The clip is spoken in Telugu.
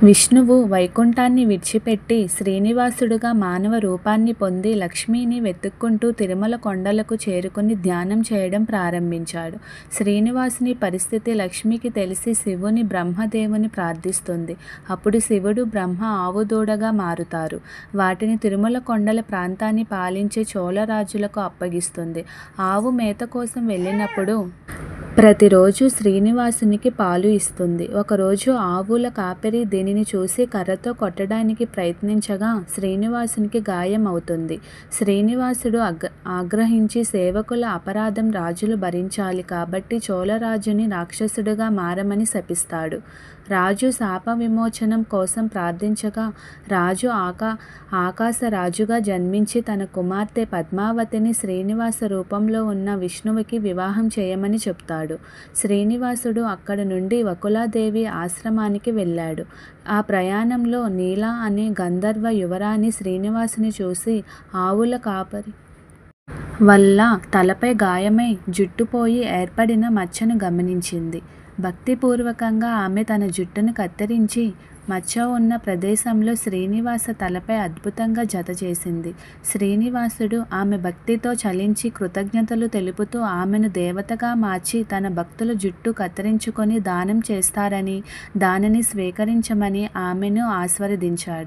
విష్ణువు వైకుంఠాన్ని విడిచిపెట్టి శ్రీనివాసుడుగా మానవ రూపాన్ని పొంది లక్ష్మిని వెతుక్కుంటూ తిరుమల కొండలకు చేరుకుని ధ్యానం చేయడం ప్రారంభించాడు. శ్రీనివాసుని పరిస్థితి లక్ష్మికి తెలిసి శివుని బ్రహ్మదేవుని ప్రార్థిస్తుంది. అప్పుడు శివుడు బ్రహ్మ ఆవుదూడగా మారుతారు. వాటిని తిరుమల కొండల ప్రాంతాన్ని పాలించే చోళరాజులకు అప్పగిస్తుంది. ఆవు మేత కోసం వెళ్ళినప్పుడు ప్రతిరోజు శ్రీనివాసునికి పాలు ఇస్తుంది. ఒకరోజు ఆవుల కాపరి దీనిని చూసి కర్రతో కొట్టడానికి ప్రయత్నించగా శ్రీనివాసునికి గాయం అవుతుంది. శ్రీనివాసుడు ఆగ్రహించి సేవకుల అపరాధం రాజులు భరించాలి కాబట్టి చోళరాజుని రాక్షసుడిగా మారమని శపిస్తాడు. రాజు శాప విమోచనం కోసం ప్రార్థించగా రాజు ఆకాశరాజుగా జన్మించి తన కుమార్తె పద్మావతిని శ్రీనివాస రూపంలో ఉన్న విష్ణువుకి వివాహం చేయమని చెప్తాడు. శ్రీనివాసుడు అక్కడ నుండి వకులాదేవి ఆశ్రమానికి వెళ్ళాడు. ఆ ప్రయాణంలో నీల అనే గంధర్వ యువరాణి శ్రీనివాసుని చూసి ఆవుల కాపరి వల్ల తలపై గాయమై జుట్టుపోయి ఏర్పడిన మచ్చను గమనించింది. భక్తిపూర్వకంగా ఆమె తన జుట్టును కత్తిరించి మచ్చ ఉన్న ప్రదేశంలో శ్రీనివాస తలపై అద్భుతంగా జత చేసింది. శ్రీనివాసుడు ఆమె భక్తితో చలించి కృతజ్ఞతలు తెలుపుతూ ఆమెను దేవతగా మార్చి తన భక్తుల జుట్టు కత్తిరించుకొని దానం చేస్తారని దానిని స్వీకరించమని ఆమెను ఆశీర్వదించాడు.